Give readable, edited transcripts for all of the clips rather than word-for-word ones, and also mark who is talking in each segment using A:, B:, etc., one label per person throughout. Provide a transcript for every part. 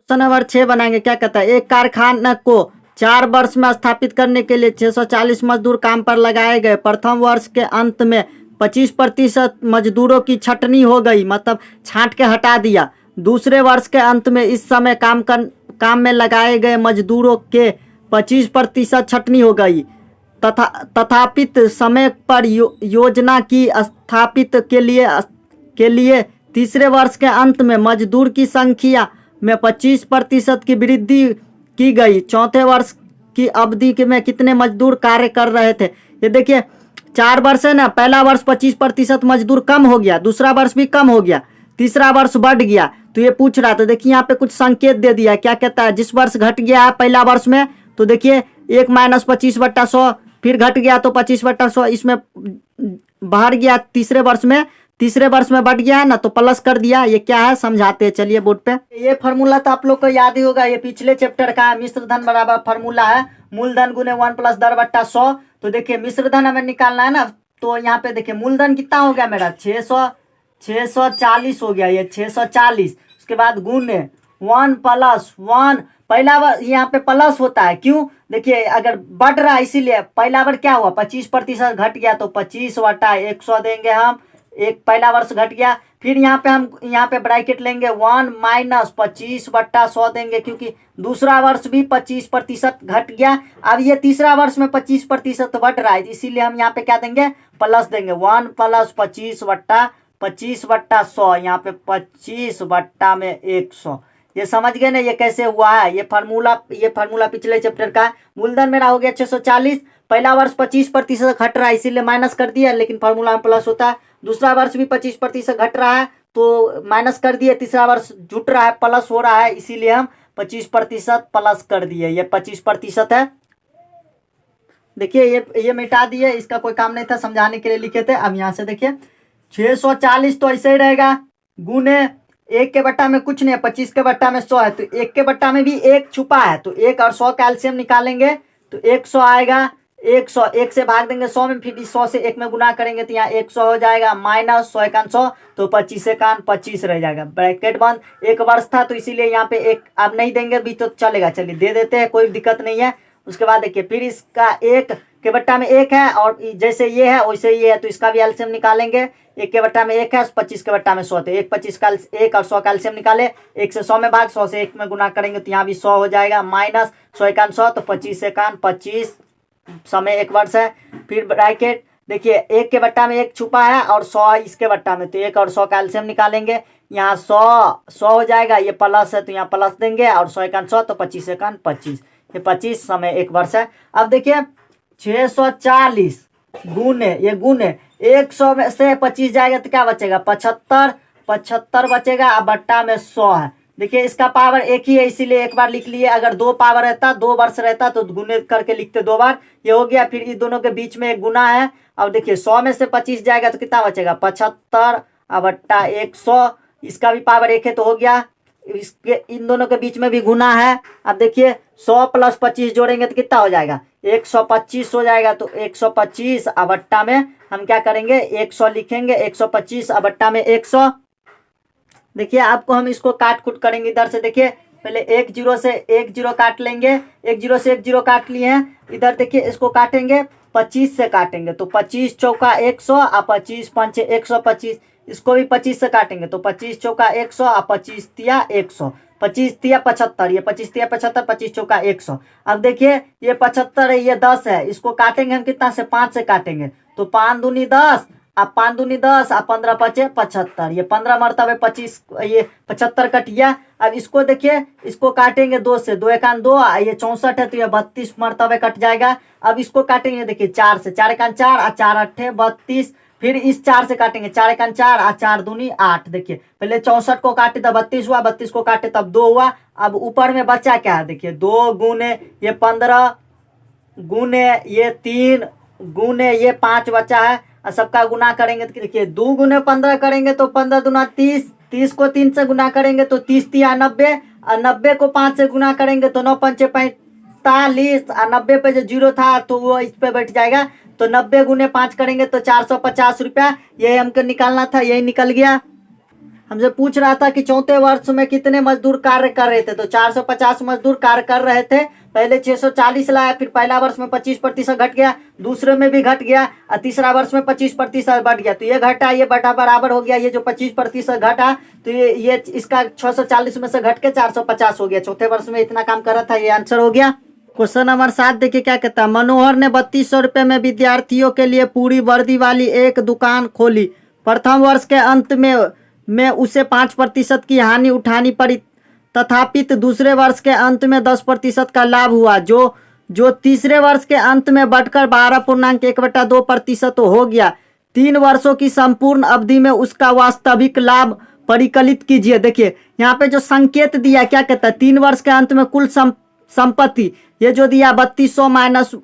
A: Question number 6 बनाएंगे। क्या कहता है, एक कारखाना को 4 वर्ष में स्थापित करने के लिए 640 मजदूर काम पर लगाए गए। प्रथम वर्ष के अंत में 25% मजदूरों की छटनी हो गई, मतलब छांट के हटा दिया। दूसरे वर्ष के अंत में इस समय काम में लगाए गए मजदूरों के 25% छटनी हो गई। तथापित समय पर योजना की स्थापित के लिए तीसरे वर्ष के अंत में मजदूर की संख्या में 25% की वृद्धि की गई। चौथे वर्ष की अवधि में कितने मजदूर कार्य कर रहे थे? ये देखिए 4 वर्ष है ना, पहला वर्ष 25% मजदूर कम हो गया, दूसरा वर्ष भी कम हो गया, तीसरा वर्ष बढ़ गया। तो ये पूछ रहा था, देखिए यहाँ पे कुछ संकेत दे दिया। क्या कहता है, जिस वर्ष घट गया है पहला वर्ष में, तो देखिए 1 - 25/100, फिर घट गया तो 25/100 इसमें बाहर गया। तीसरे वर्ष में बढ़ गया है ना, तो प्लस कर दिया। ये क्या है समझाते हैं, चलिए बोर्ड पे। ये फार्मूला तो आप लोग को याद ही होगा, ये पिछले चैप्टर का है। मिश्र धन बराबर फार्मूला है मूलधन गुने 1 + 10/100। तो देखिए मिश्र धन हमें निकालना है ना, तो यहाँ पे देखिए मूलधन कितना हो गया मेरा 640 हो गया, ये 640। उसके बाद गुने 1 + 1, पहला बार यहाँ पे प्लस होता है, क्यों? देखिए अगर बढ़ रहा है इसीलिए। पहला बार क्या हुआ, 25% घट गया, तो 25/100 देंगे हम। एक पहला वर्ष घट गया, फिर हम यहाँ पे ब्रैकेट लेंगे 1 - 25/100 देंगे, क्योंकि दूसरा वर्ष भी 25% घट गया। अब ये तीसरा वर्ष में 25% बढ़ रहा है, इसीलिए हम यहाँ पे क्या देंगे, प्लस देंगे। 1 + 25/100, यहाँ पे 25/100। ये समझ गए ना, ये कैसे हुआ है? ये फार्मूला पिछले चैप्टर का। मूलधन मेरा हो गया 640, पहला वर्ष 25% घट रहा है इसीलिए माइनस कर दिया, लेकिन फार्मूला में प्लस होता है। दूसरा वर्ष भी 25% घट रहा है तो माइनस कर दिए, तीसरा वर्ष जुट रहा है प्लस हो रहा है, इसीलिए हम 25% प्लस कर दिए। ये 25% है। देखिए ये मिटा दिए, इसका कोई काम नहीं था, समझाने के लिए लिखे थे। अब यहाँ से देखिए 640 तो ऐसे ही रहेगा, गुने 1 के बट्टा में कुछ नहीं है, 25 के बट्टा में 100 है, तो 1 के बट्टा में भी 1 छुपा है, तो 1 और 100 कैल्शियम निकालेंगे तो 100 आएगा। 100 1 से भाग देंगे 100 में, फिर 100 से 1 में गुना करेंगे तो यहाँ 100 हो जाएगा, माइनस 100 × 100, तो 25 × 25 रह जाएगा, ब्रैकेट बंद। 1 वर्ष था तो इसीलिए यहाँ पे 1 अब नहीं देंगे भी तो चलेगा, चलिए दे देते हैं, कोई दिक्कत नहीं है। उसके बाद देखिए फिर इसका 1 के बट्टा में 1 है, और जैसे ये है वैसे ये है, तो इसका भी एलसीएम निकालेंगे। 1 के बट्टा में 1 है, 25 के बट्टा में 100, तो 1 और 100 का एलसीएम निकाले। 1 से 100 में भाग, 100 से 1 में गुना करेंगे तो यहाँ भी 100 हो जाएगा, माइनस 100 × 100, तो 25 × 25, समय 1 वर्ष है। फिर ब्रैकेट देखिए 1 के बट्टा में 1 छुपा है और 100 इसके बट्टा में, तो 1 और 100 का एलसीएम निकालेंगे। यहाँ 100 हो जाएगा, ये प्लस है तो यहाँ प्लस देंगे, और 100 × 100 तो 25 × 25, ये 25, समय 1 वर्ष है। अब देखिए 640 गुने 100 में से 25 जाएगा तो क्या बचेगा, 75 बचेगा, अब बट्टा में 100 है। देखिए इसका पावर एक ही है इसीलिए एक बार लिख लिए, अगर 2 पावर रहता 2 वर्ष रहता तो गुने करके लिखते 2 बार, ये हो गया। फिर इस दोनों के बीच में एक गुना है। अब देखिए 100 में से 25 जाएगा तो कितना बचेगा, 75 बट्टा 100, इसका भी पावर 1 है तो हो गया। इसके इन दोनों के बीच में भी गुना है। अब देखिए 100 + 25 जोड़ेंगे तो कितना हो जाएगा, 125 हो जाएगा, तो 125 बट्टा में हम क्या करेंगे, 100 लिखेंगे, 125 बट्टा में 100। देखिए आपको हम इसको काट कुट करेंगे इधर से। देखिए पहले 1 0 से 1 0 काट लेंगे, 1 0 से 1 0 काट लिए हैं। इधर देखिए इसको काटेंगे 25 से काटेंगे, तो 25 चौका 100 और 25 पंचे 125, इसको भी 25 से काटेंगे तो 25 चौका 100 और 25 तिया 100, 25 तिया 75, ये 25 तिया 75, 25 चौका 100। अब देखिए ये 75 है, ये 10 है, इसको काटेंगे हम कितना से, 5 से काटेंगे, तो 5 दूनी 10, अब 5 दूनी 10 और 15 पचे 75, ये 15 मरतबे 25, ये 75 कट गया। अब इसको देखिए इसको काटेंगे 2 से, 2 × 2, ये 64 है तो ये 32 मरतबे कट जाएगा। अब इसको काटेंगे देखिए 4 से, 4 × 4 और 4 8 32, फिर इस 4 से काटेंगे, 4 × 4 और 4 दूनी 8। देखिए पहले 64 को काटे तब 32 हुआ, 32 को काटे तब 2 हुआ। अब ऊपर में बचा क्या है, देखिए 2 गुने ये 15 गुने ये 3 गुने ये 5 बचा है, और सबका गुना करेंगे तो देखिए 2 गुने 15 करेंगे तो 15 दूना 30, 30 को 3 से गुना करेंगे तो 30 तिया 90, और 90 को 5 से गुना करेंगे तो 9 पंचे 45, और 90 पे जो 0 था तो वो इस पे बैठ जाएगा, तो 90 गुने 5 करेंगे तो 450 रुपया, यही हमको निकालना था, यही निकल गया। हमसे पूछ रहा था कि चौथे वर्ष में कितने मजदूर कार्य कर रहे थे, तो 450 मजदूर कार्य कर रहे थे। पहले 640 लाया, फिर पहला वर्ष में 25% घट गया, दूसरे में भी घट गया, और तीसरा वर्ष में 25% बढ़ गया। तो ये घटा, ये बटा बराबर हो गया। ये जो 25% घटा, तो ये इसका 640 में से घट के 450 हो गया। चौथे वर्ष में इतना काम कर रहा था, ये आंसर हो गया। क्वेश्चन नंबर 7 देखिए क्या कहता है। मनोहर ने 3200 रुपये में विद्यार्थियों के लिए पूरी वर्दी वाली एक दुकान खोली। प्रथम वर्ष के अंत में उसे 5% की हानि उठानी पड़ी, तथापि दूसरे वर्ष के अंत में 10% का लाभ हुआ, जो तीसरे वर्ष के अंत में बढ़कर 12.1/2% हो गया। 3 वर्षों की संपूर्ण अवधि में उसका वास्तविक लाभ परिकलित कीजिए। देखिए यहाँ पे जो संकेत दिया क्या कहता है, 3 वर्ष के अंत में कुल संपत्ति, ये जो दिया 3200 माइनस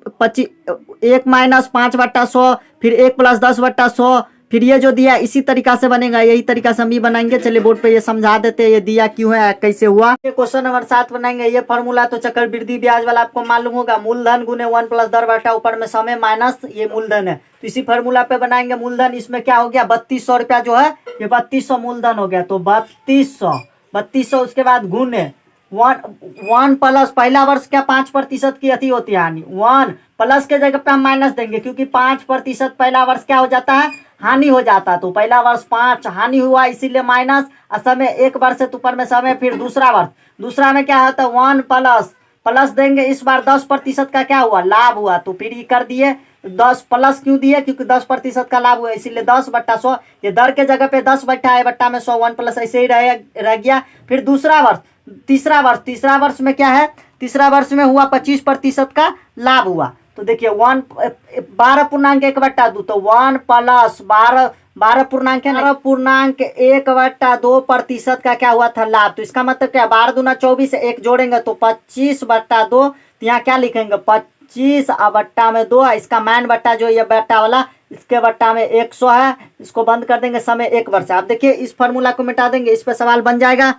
A: 1 माइनस 5/100, फिर 1 प्लस 10/100, फिर ये जो दिया इसी तरीका से बनेगा। यही तरीका से हम भी बनाएंगे। चलिए बोर्ड पे ये समझा देते हैं, ये दिया क्यों है, कैसे हुआ। ये क्वेश्चन नंबर 7 बनाएंगे। ये फॉर्मूला तो चक्रवृद्धि ब्याज वाला आपको मालूम होगा। मूलधन गुने 1 प्लस दर बटा ऊपर में समय माइनस ये मूलधन है, तो इसी फॉर्मूला पे बनाएंगे। मूलधन इसमें क्या हो गया, 3200 रुपया जो है, ये 3200 मूलधन हो गया। तो 3200 उसके बाद गुने 1 प्लस, पहला वर्ष क्या 5% की अति होती है हानि, 1 प्लस के जगह पे हम माइनस देंगे, क्योंकि 5% पहला वर्ष क्या हो जाता है, हानि हो जाता है। तो पहला वर्ष 5 हानि हुआ, इसीलिए माइनस, और समय 1 वर्ष से ऊपर में समय। फिर दूसरा में क्या होता है, 1 प्लस देंगे, इस बार 10% का क्या हुआ, लाभ हुआ। तो फिर ये कर दिए 10 प्लस क्यों दिए, क्योंकि 10% का लाभ हुआ, इसीलिए 10/100। ये दर के जगह पे 10 बट्टा में 100, 1 प्लस ऐसे ही रह गया। फिर तीसरा वर्ष में क्या है, तीसरा वर्ष में हुआ 25% का लाभ हुआ। तो देखिए 12.1/2, तो 1 प्लस 12.1/2% का क्या हुआ था, लाभ। तो इसका मतलब क्या, 12 दूना 24, 1 जोड़ेंगे तो 25/2। तो यहाँ क्या लिखेंगे, 25/2। इसका मैन बट्टा जो ये बट्टा वाला, इसके बट्टा में 100 है, इसको बंद कर देंगे, समय 1 वर्ष। आप देखिए इस फॉर्मूला को मिटा देंगे, इस पर सवाल बन जाएगा।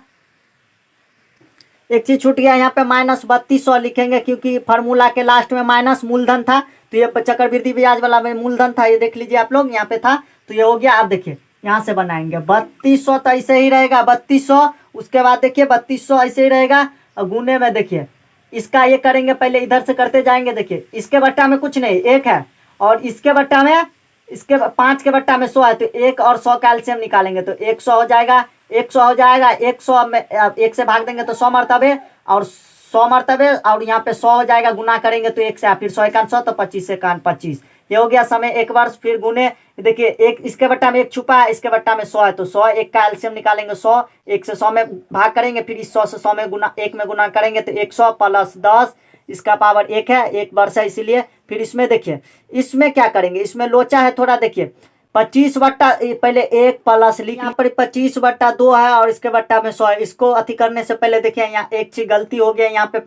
A: एक चीज छूट गया, यहाँ पे माइनस 3200 लिखेंगे, क्योंकि फार्मूला के लास्ट में माइनस मूलधन था। तो ये चक्रवृद्धि ब्याज वाला में मूलधन था, ये देख लीजिए आप लोग, यहाँ पे था, तो ये हो गया। आप देखिए यहाँ से बनाएंगे 3200, तो ऐसे ही रहेगा 3200। उसके बाद देखिए 3200 ऐसे ही रहेगा, और गुने में देखिए इसका ये करेंगे, पहले इधर से करते जाएंगे। देखिए इसके बट्टा में कुछ नहीं, 1 है, और इसके बट्टा में, इसके 5 के बट्टा में 100 है, तो 1 और 100 का एलसीएम निकालेंगे तो 100 हो जाएगा। 100 में 1 से भाग देंगे तो 100 मरतबे, और 100 मरतबे, और यहाँ पे 100 हो जाएगा, गुना करेंगे तो 1 से, फिर 100 1 100, तो 25 से 25। ये हो गया समय 1 वर्ष। फिर गुने, देखिए 1 इसके बट्टा में 1 छुपा है, इसके बट्टा में 100 है, तो 100 1 का एलसीएम निकालेंगे 100, 1 से 100 में भाग करेंगे, फिर इस 100 से 100 में गुना 1 में गुना करेंगे तो 100 प्लस 10, इसका पावर 1 है, 1 वर्ष है इसीलिए। फिर इसमें देखिए, इसमें क्या करेंगे, इसमें लोचा है थोड़ा, देखिए 25 बट्टा, पहले 1 प्लस लिख, यहाँ पर 25/2 है, और इसके बट्टा में 100 है। इसको अति करने से पहले देखिए यहाँ एक चीज गलती हो गया, यहाँ पे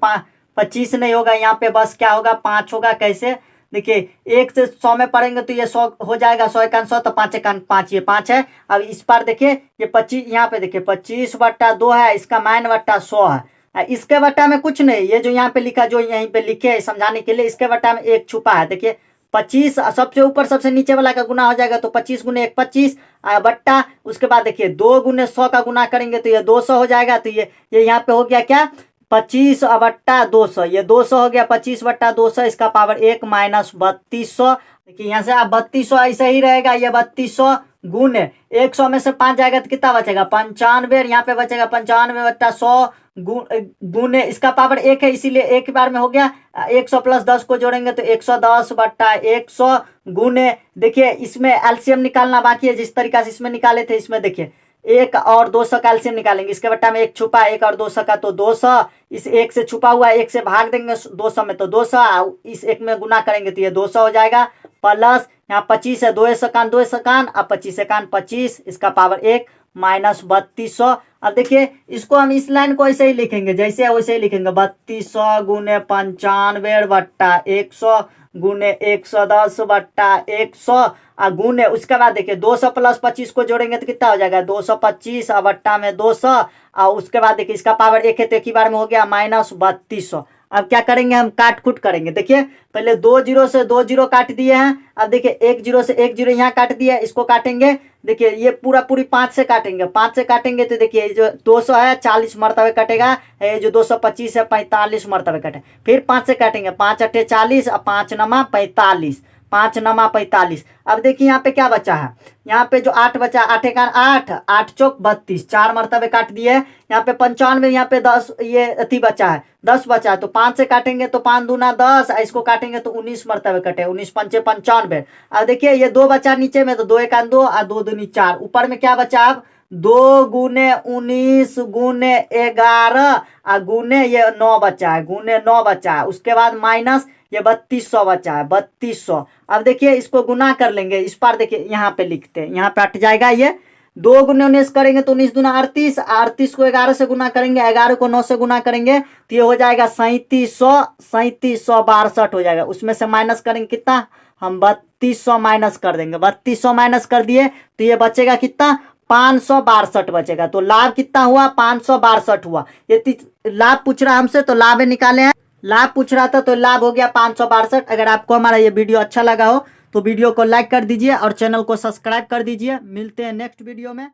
A: 25 नहीं होगा, यहाँ पे बस क्या होगा, 5 होगा। कैसे, देखिए 1 से 100 में पढ़ेंगे तो ये 100 हो जाएगा, 100 1 100, तो 5 1 5, ये 5 है। अब इस पर देखिए ये 25, यहाँ पे देखिए 25/2 है, इसका मान बट्टा 100 है। इसके बट्टा में कुछ नहीं, ये जो यहाँ पे लिखा, जो यहीं पे लिखे है समझाने के लिए, इसके बट्टा में 1 छुपा है। देखिए 25 सबसे ऊपर सबसे नीचे वाला का गुना हो जाएगा, तो 25 गुने 1 25 बट्टा, उसके बाद देखिए 2 गुने 100 का गुना करेंगे तो ये 200 हो जाएगा। तो ये यहाँ पे हो गया क्या, 25/200, ये 200 हो गया, 25/200, इसका पावर 1 माइनस 3200। देखिए यहाँ से आप 3200 ऐसे ही रहेगा, ये 3200 गुने 100 में से 5 जाएगा तो कितना बचेगा, 95, यहाँ पे बचेगा 95/100 गुने, इसका पावर 1 है, इसीलिए एक बार में हो गया। 100 प्लस 10 को जोड़ेंगे तो 110/100 गुने, देखिए इसमें एलसीएम निकालना बाकी है, जिस तरीका से इसमें निकाले थे, इसमें देखिए 1 और 200 का एलसीएम निकालेंगे। इसके बट्टा में 1 छुपा, 1 और 200 का, तो 200, इस 1 से छुपा हुआ 1 से भाग देंगे 200 में, तो 200, इस 1 में गुना करेंगे तो ये 200 हो जाएगा, प्लस यहाँ 25 है, 2 सकान 2 सकान, अब 25 सकान 25, इसका पावर 1 माइनस 3200। अब देखिए इसको हम इस लाइन को ऐसे ही लिखेंगे, जैसे है वैसे ही लिखेंगे, 3200 गुने 95/100 गुने 110/100 गुने, उसके बाद देखिए 200 प्लस 25 को जोड़ेंगे तो कितना हो जाएगा, 225 बट्टा में 200, और उसके बाद देखिए इसका पावर 1 है, तो एक ही बार में हो गया माइनस 3200। अब क्या करेंगे, हम काट कूट करेंगे। देखिए पहले 2 जीरो से 2 जीरो काट दिए हैं। अब देखिए 1 जीरो से 1 जीरो यहाँ काट दिया, इसको काटेंगे। देखिए ये पूरा पूरी 5 से काटेंगे, 5 से काटेंगे तो देखिए जो 200 है 40 मरतबे कटेगा, ये जो 225 है 45 मरतबे कटे। फिर 5 से काटेंगे, 5 अट्ठे 40 और 5 नमा 45, 5 नमा 45। अब देखिए यहाँ पे क्या बचा है, यहाँ पे जो 8 बचा, 8 एकान 8, 8 चौक 32, 4 मरतबे काट दिए। यहाँ पे 95, यहाँ पे 10 ये अति बचा है, 10 बचा है तो 5 से काटेंगे तो 5 दूना 10, इसको काटेंगे तो 19 मरतबे कटे, 19 पंचे 95। अब देखिए ये 2 बचा नीचे में तो 2 एकान 2 और 2 दूनी 4, ऊपर में क्या बचा अब 2 गुने 19 गुने 11 और गुने ये 9 बचा है, गुने 9 बचा है। उसके बाद माइनस ये 3200 बचा है, 3200। अब देखिए इसको गुना कर लेंगे, इस पार देखिए यहाँ पे लिखते हैं, यहाँ पे हट जाएगा ये 2 गुने 19 करेंगे तो 19 दूना 38, 38 को 11 से गुना करेंगे, 11 को 9 से गुना करेंगे तो ये हो जाएगा 3762 हो जाएगा। उसमें से माइनस करेंगे कितना, हम 3200 माइनस कर देंगे, 3200 माइनस कर दिए तो ये बचेगा कितना 562 बचेगा। तो लाभ कितना हुआ 562 हुआ। ये लाभ पूछ रहा हमसे तो लाभ निकाले हैं, लाभ पूछ रहा था तो लाभ हो गया 562। अगर आपको हमारा ये वीडियो अच्छा लगा हो तो वीडियो को लाइक कर दीजिए और चैनल को सब्सक्राइब कर दीजिए। मिलते हैं नेक्स्ट वीडियो में।